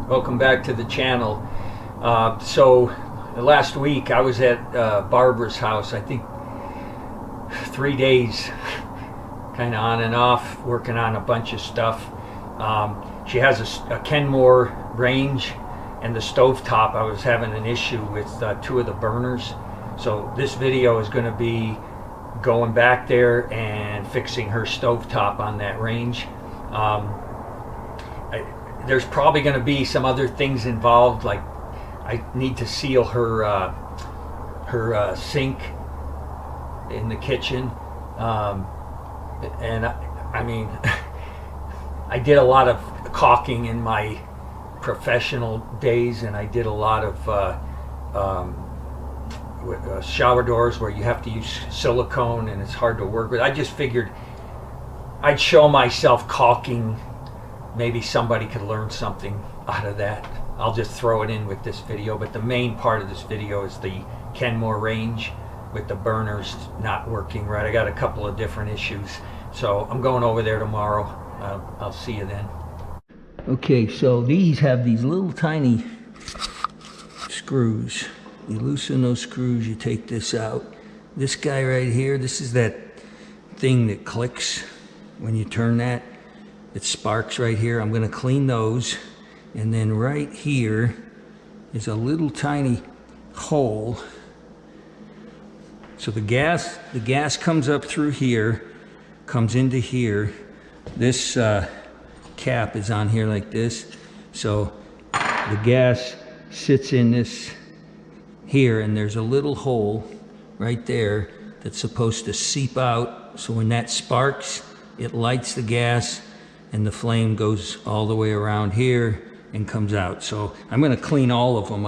Welcome back to the channel. So last week I was at Barbara's house, I think 3 days, kind of on and off, working on a bunch of stuff. She has a Kenmore range, and the stovetop, I was having an issue with two of the burners. So this video is going to be going back there and fixing her stovetop on that range. There's probably going to be some other things involved, like I need to seal her sink in the kitchen, and I mean I did a lot of caulking in my professional days, and I did a lot of shower doors where you have to use silicone and it's hard to work with. I just figured I'd show myself caulking. Maybe somebody could learn something out of that. I'll just throw it in with this video, but the main part of this video is the Kenmore range with the burners not working right. I got a couple of different issues, so I'm going over there tomorrow. I'll see you then. Okay, so these have these little tiny screws. You loosen those screws, you take this out. This guy right here, this is that thing that clicks when you turn that. It sparks right here. I'm going to clean those, and then right here is a little tiny hole. So the gas comes up through here, comes into here. This cap is on here like this, so the gas sits in this here, and there's a little hole right there that's supposed to seep out, so when that sparks, it lights the gas and the flame goes all the way around here and comes out. So I'm going to clean all of them.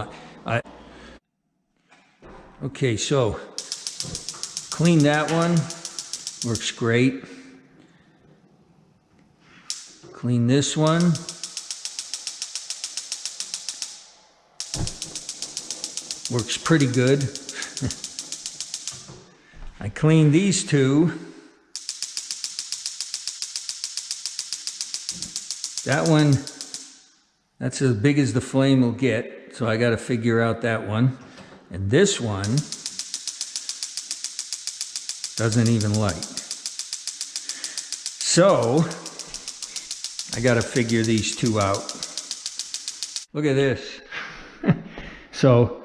Okay, so clean that one. Works great. Clean this one. Works pretty good. I cleaned these two. That one, that's as big as the flame will get, so I got to figure out that one. And this one doesn't even light. So I got to figure these two out. Look at this. So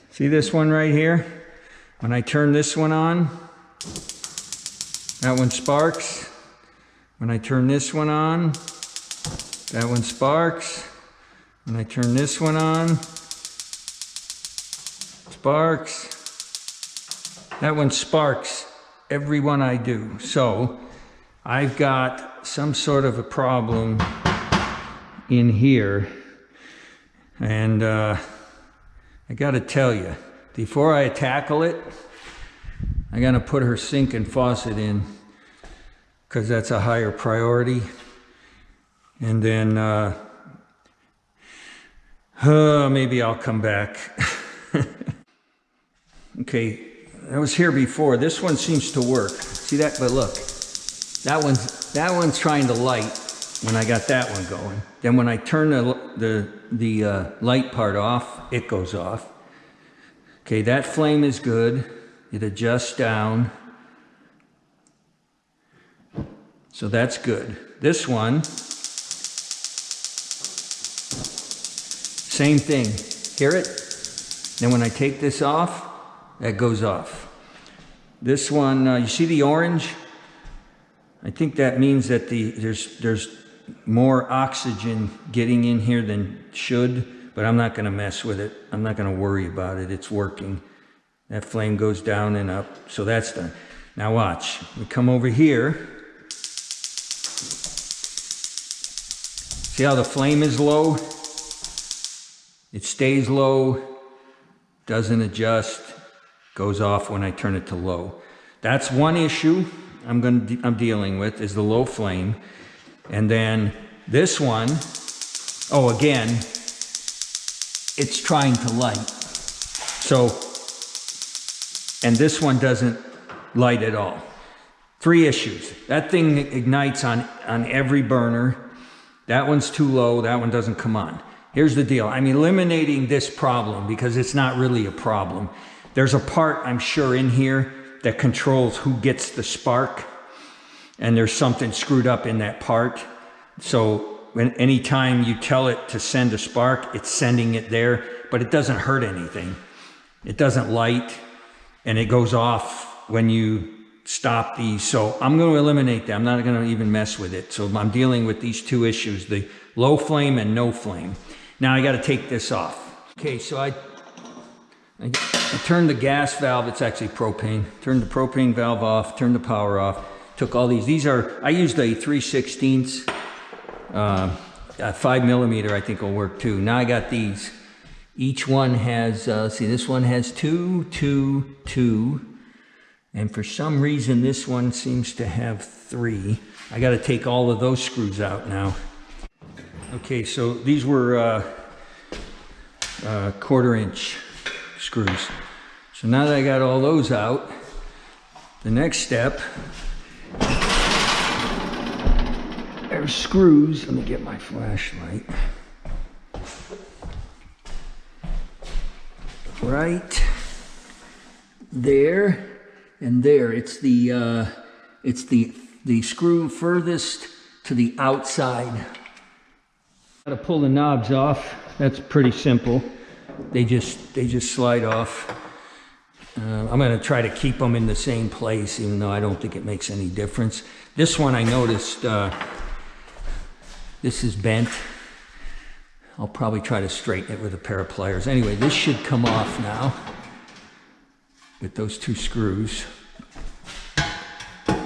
see this one right here? When I turn this one on, that one sparks. When I turn this one on, that one sparks. When I turn this one on, sparks. That one sparks every one I do. So I've got some sort of a problem in here. And I got to tell you, before I tackle it, I got to put her sink and faucet in, because that's a higher priority. And then maybe I'll come back. Okay, I was here before. This one seems to work. See that? But look, that one's trying to light when I got that one going. Then when I turn the light part off, it goes off. Okay, that flame is good. It adjusts down. So that's good. This one, same thing. Hear it? Then when I take this off, that goes off. This one, you see the orange? I think that means that there's more oxygen getting in here than should, but I'm not going to mess with it. I'm not going to worry about it. It's working. That flame goes down and up, so that's done. Now watch. We come over here. See how the flame is low? It stays low, doesn't adjust, goes off when I turn it to low. That's one issue I'm dealing with, is the low flame. And then this one, oh, again, it's trying to light. So, and this one doesn't light at all. 3 issues. That thing ignites on every burner. That one's too low, that one doesn't come on. Here's the deal, I'm eliminating this problem because it's not really a problem. There's a part, I'm sure, in here that controls who gets the spark, and there's something screwed up in that part. So anytime you tell it to send a spark, it's sending it there, but it doesn't hurt anything. It doesn't light, and it goes off when you stop these. So I'm going to eliminate that. I'm not going to even mess with it. So I'm dealing with these two issues, the low flame and no flame. Now I got to take this off. Okay, so I turned the gas valve, it's actually propane, turned the propane valve off, turned the power off, took all these are, I used a 3/16, 5mm I think will work too. Now I got these. Each one has, see, this one has 2, 2, 2. And for some reason, this one seems to have 3. I got to take all of those screws out now. Okay, so these were 1/4" screws. So now that I got all those out, the next step, there's screws. Let me get my flashlight. Right there. And there, it's the screw furthest to the outside. Got to pull the knobs off. That's pretty simple. They just slide off. I'm going to try to keep them in the same place, even though I don't think it makes any difference. This one I noticed, this is bent. I'll probably try to straighten it with a pair of pliers. Anyway, this should come off now with those 2 screws.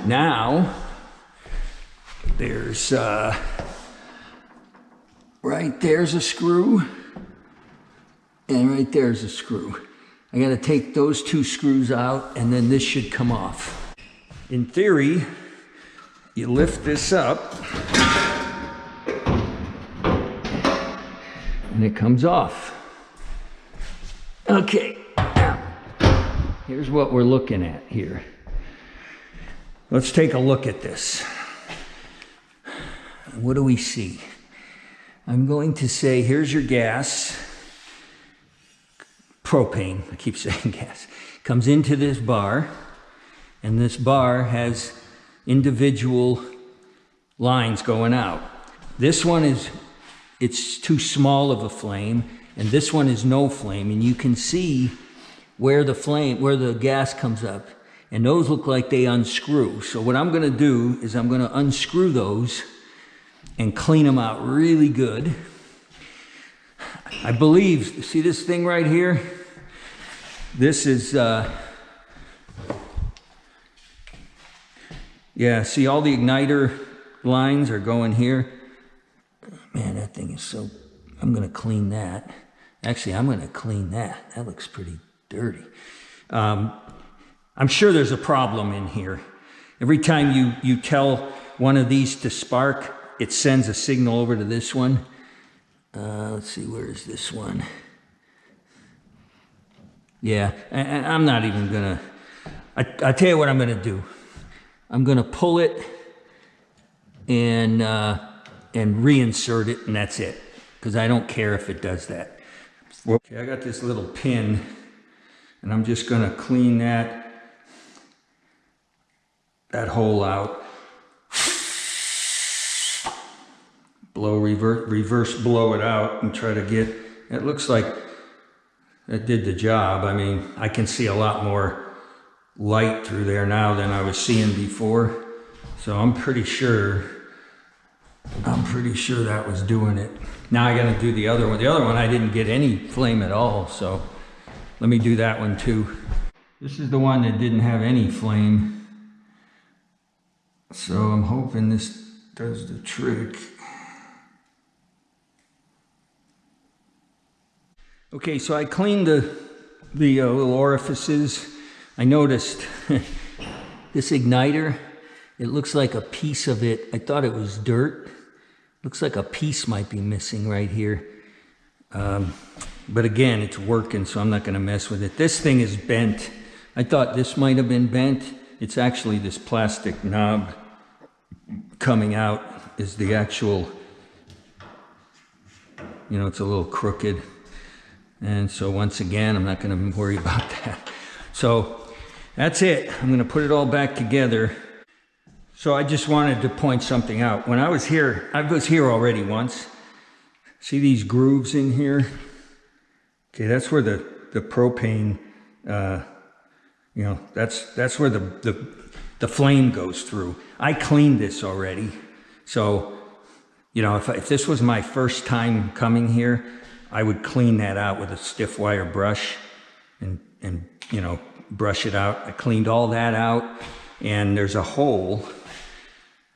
Now, there's, right there's a screw, and right there's a screw. I gotta take those 2 screws out, and then this should come off. In theory, you lift this up, and it comes off. Okay, now, here's what we're looking at here. Let's take a look at this. What do we see? I'm going to say, here's your gas. Propane, I keep saying gas. Comes into this bar, and this bar has individual lines going out. This one it's too small of a flame, and this one is no flame, and you can see where the gas comes up. And those look like they unscrew. So what I'm gonna do is I'm gonna unscrew those and clean them out really good. I believe, see this thing right here? This is, yeah, see all the igniter lines are going here. Man, that thing is so, I'm gonna clean that. Actually, I'm gonna clean that. That looks pretty dirty. I'm sure there's a problem in here. Every time you tell one of these to spark, it sends a signal over to this one. Let's see, where is this one? Yeah, and I'm not even gonna, I tell you what I'm gonna do. I'm gonna pull it and reinsert it, and that's it. Because I don't care if it does that. Okay, I got this little pin, and I'm just gonna clean that hole out. Blow, reverse blow it out and try to get, it looks like that did the job. I mean, I can see a lot more light through there now than I was seeing before. So I'm pretty sure that was doing it. Now I gotta do the other one. The other one I didn't get any flame at all, so let me do that one too. This is the one that didn't have any flame. So I'm hoping this does the trick. Okay, so I cleaned the little orifices. I noticed this igniter, it looks like a piece of it, I thought it was dirt. Looks like a piece might be missing right here. But again, it's working, so I'm not gonna mess with it. This thing is bent. I thought this might have been bent. It's actually this plastic knob coming out is the actual you know, it's a little crooked. And so once again, I'm not going to worry about that. So that's it. I'm going to put it all back together. So I just wanted to point something out. When I was here already once. See these grooves in here? Okay, that's where the propane, you know, that's where the flame goes through. I cleaned this already. So, you know, if this was my first time coming here, I would clean that out with a stiff wire brush and you know, brush it out. I cleaned all that out, and there's a hole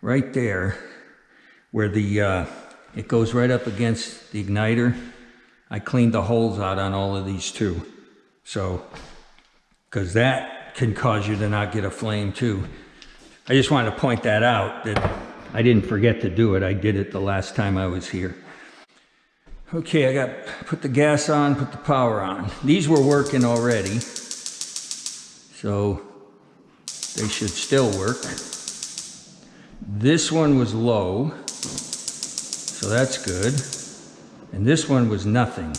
right there where it goes right up against the igniter. I cleaned the holes out on all of these too. So, because that can cause you to not get a flame too. I just wanted to point that out, that I didn't forget to do it. I did it the last time I was here. Okay, put the gas on, put the power on. These were working already, so they should still work. This one was low, so that's good. And this one was nothing.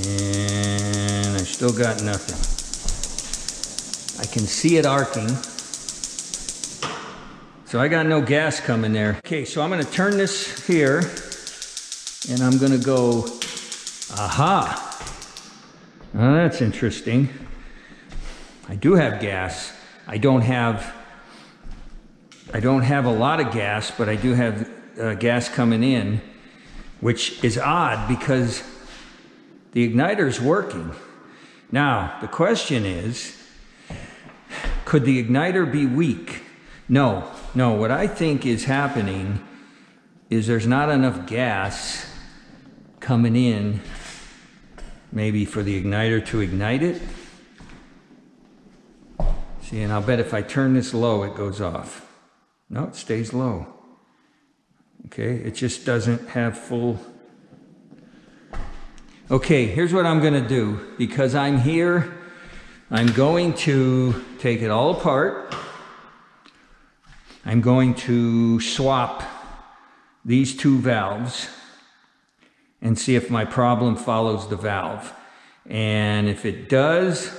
And I still got nothing. I can see it arcing. So I got no gas coming there. Okay, so I'm gonna turn this here, and I'm gonna go, aha. Oh, that's interesting. I do have gas. I don't have a lot of gas, but I do have gas coming in, which is odd because the igniter is working. Now, the question is, could the igniter be weak? No, what I think is happening is there's not enough gas coming in, maybe for the igniter to ignite it. See, and I'll bet if I turn this low, it goes off. No, it stays low. Okay, it just doesn't have full. Okay, here's what I'm gonna do. Because I'm here, I'm going to take it all apart. I'm going to swap these two valves and see if my problem follows the valve. And if it does,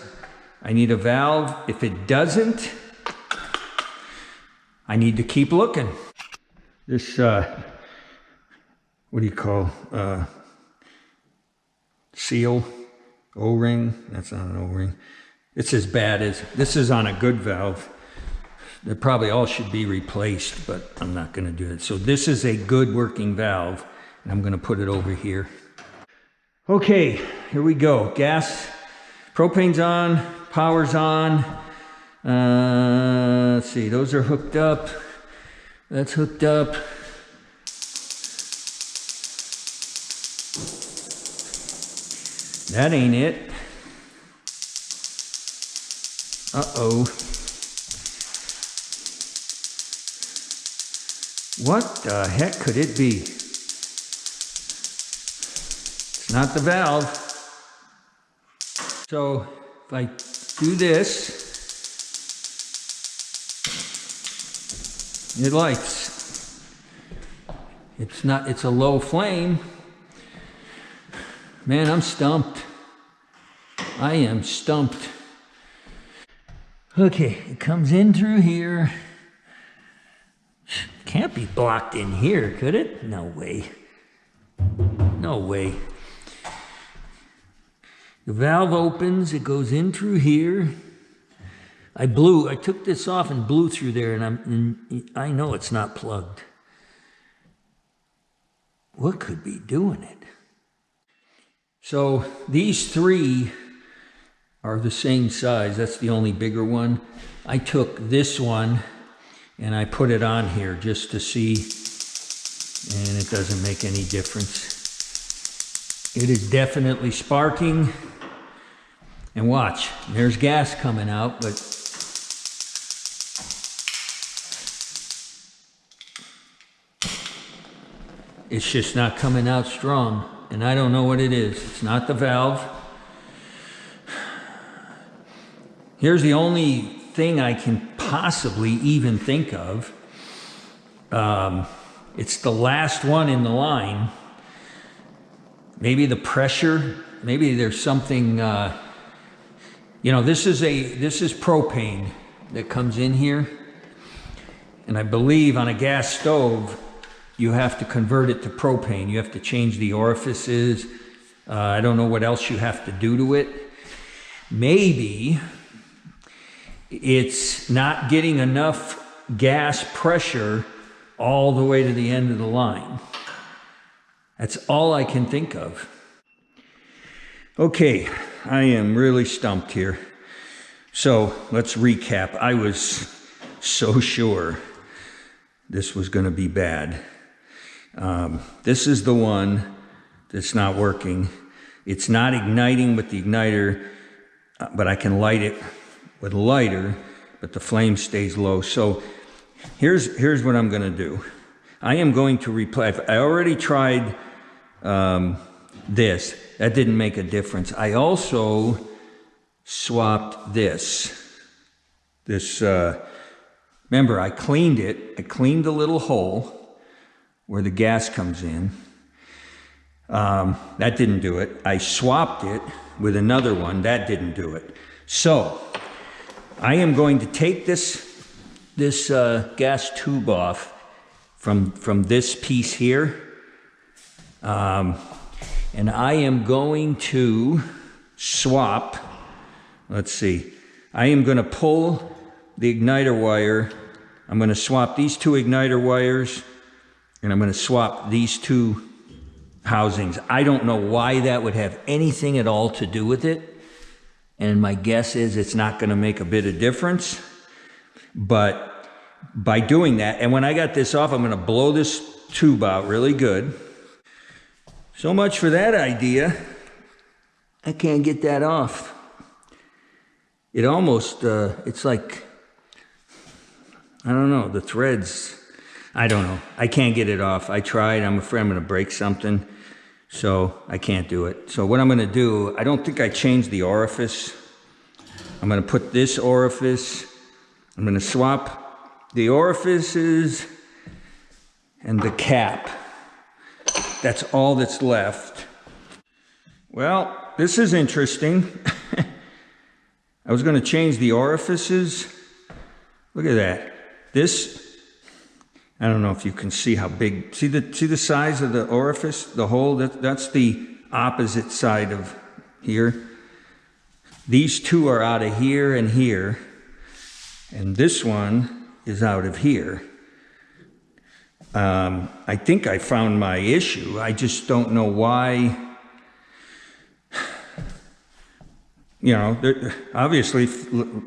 I need a valve. If it doesn't, I need to keep looking. This, what do you call, seal, O-ring, that's not an O-ring. It's as bad as, this is on a good valve. They probably all should be replaced, but I'm not gonna do it. So this is a good working valve, and I'm gonna put it over here. Okay, here we go. Gas, propane's on, power's on. Let's see, those are hooked up. That's hooked up. That ain't it. Uh-oh. What the heck could it be? It's not the valve. So if I do this, it lights. It's a low flame. Man, I'm stumped. I am stumped. Okay, it comes in through here. Can't be blocked in here, could it? No way. No way. The valve opens, it goes in through here. I took this off and blew through there, and I know it's not plugged. What could be doing it? So these three are the same size. That's the only bigger one. I took this one and I put it on here just to see, and it doesn't make any difference. It is definitely sparking. And watch, there's gas coming out, but it's just not coming out strong. And I don't know what it is. It's not the valve. Here's the only thing I can possibly even think of. It's the last one in the line. Maybe the pressure, maybe there's something, this is propane that comes in here. And I believe on a gas stove, you have to convert it to propane. You have to change the orifices. I don't know what else you have to do to it. Maybe it's not getting enough gas pressure all the way to the end of the line. That's all I can think of. Okay, I am really stumped here. So let's recap. I was so sure this was going to be bad. This is the one that's not working. It's not igniting with the igniter, but I can light it with a lighter, but the flame stays low. So here's what I'm going to do. I am going to replace. I already tried this. That didn't make a difference. I also swapped this. Remember, I cleaned it. I cleaned the little hole where the gas comes in. That didn't do it. I swapped it with another one. That didn't do it. So I am going to take this gas tube off from this piece here. And I am going to swap, let's see, I am going to pull the igniter wire. I'm going to swap these two igniter wires, and I'm going to swap these two housings. I don't know why that would have anything at all to do with it. And my guess is it's not going to make a bit of difference. But by doing that, and when I got this off, I'm going to blow this tube out really good. So much for that idea. I can't get that off. It almost, it's like, I don't know, the threads, I don't know. I can't get it off. I tried. I'm afraid I'm going to break something. So I can't do it. So what I'm going to do, I don't think I changed the orifice. I'm going to put this orifice. I'm going to swap the orifices and the cap. That's all that's left. Well, this is interesting. I was going to change the orifices. Look at that. This, I don't know if you can see how big, see the size of the orifice, the hole? That's the opposite side of here. These two are out of here and here. And this one is out of here. I think I found my issue. I just don't know why. Obviously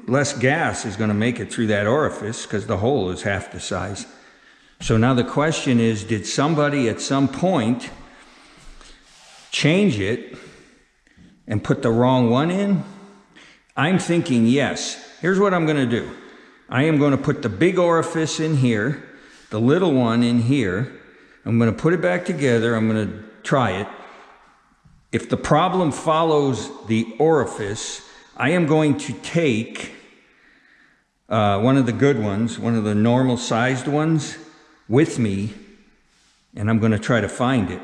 less gas is going to make it through that orifice because the hole is half the size. So now the question is, did somebody at some point change it and put the wrong one in? I'm thinking yes. Here's what I'm going to do. I am going to put the big orifice in here, the little one in here. I'm going to put it back together. I'm going to try it. If the problem follows the orifice, I am going to take one of the good ones, one of the normal sized ones, with me, and I'm going to try to find it.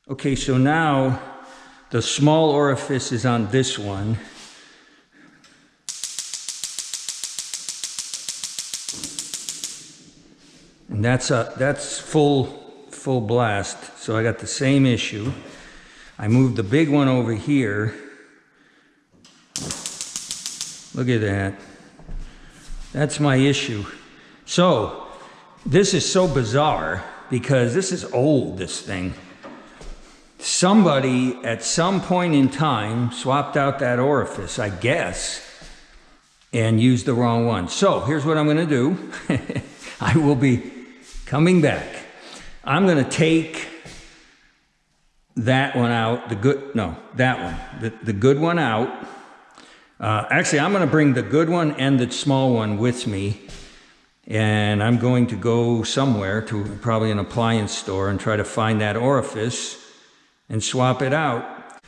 Okay, so now the small orifice is on this one. And that's full blast, so I got the same issue. I moved the big one over here. Look at that. That's my issue. So, this is so bizarre because this is old, this thing. Somebody at some point in time swapped out that orifice, I guess, and used the wrong one. So, here's what I'm going to do. I will be coming back. I'm going to take that one out, the good one out. Actually, I'm going to bring the good one and the small one with me, and I'm going to go somewhere to probably an appliance store and try to find that orifice and swap it out.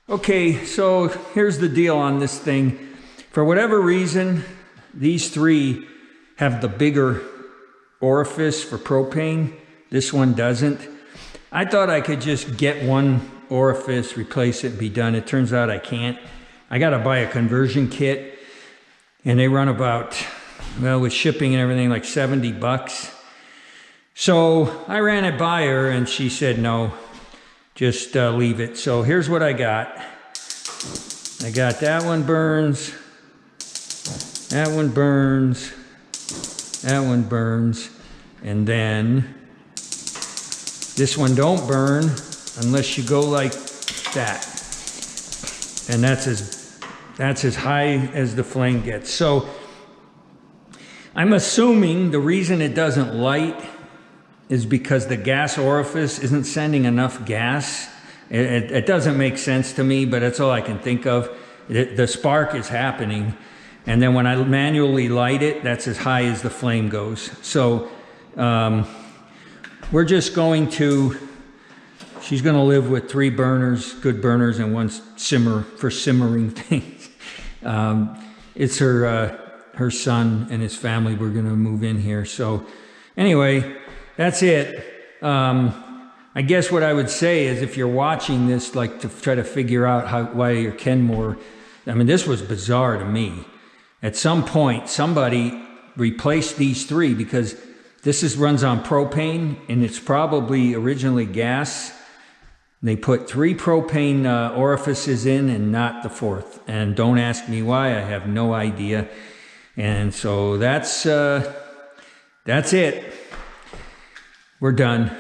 Okay, so here's the deal on this thing. For whatever reason, these three have the bigger orifice for propane. This one doesn't. I thought I could just get one orifice, replace it, and be done. It turns out I can't. I got to buy a conversion kit, and they run about, well, with shipping and everything, like $70. So I ran it by her, and she said, no, just leave it. So here's what I got. I got that one burns, that one burns, that one burns, and then this one don't burn unless you go like that. And that's as high as the flame gets. So I'm assuming the reason it doesn't light is because the gas orifice isn't sending enough gas. It doesn't make sense to me, but that's all I can think of. The spark is happening, and then when I manually light it, that's as high as the flame goes. So we're just going to, she's going to live with 3 burners, good burners, and 1 for simmering things. It's her son and his family. We're going to move in here. So anyway, that's it. I guess what I would say is, if you're watching this, like, to try to figure out why your Kenmore, I mean, this was bizarre to me. At some point, somebody replaced these 3, because this runs on propane, and it's probably originally gas. They put 3 propane orifices in and not the 4th. And don't ask me why, I have no idea. And so that's it. We're done.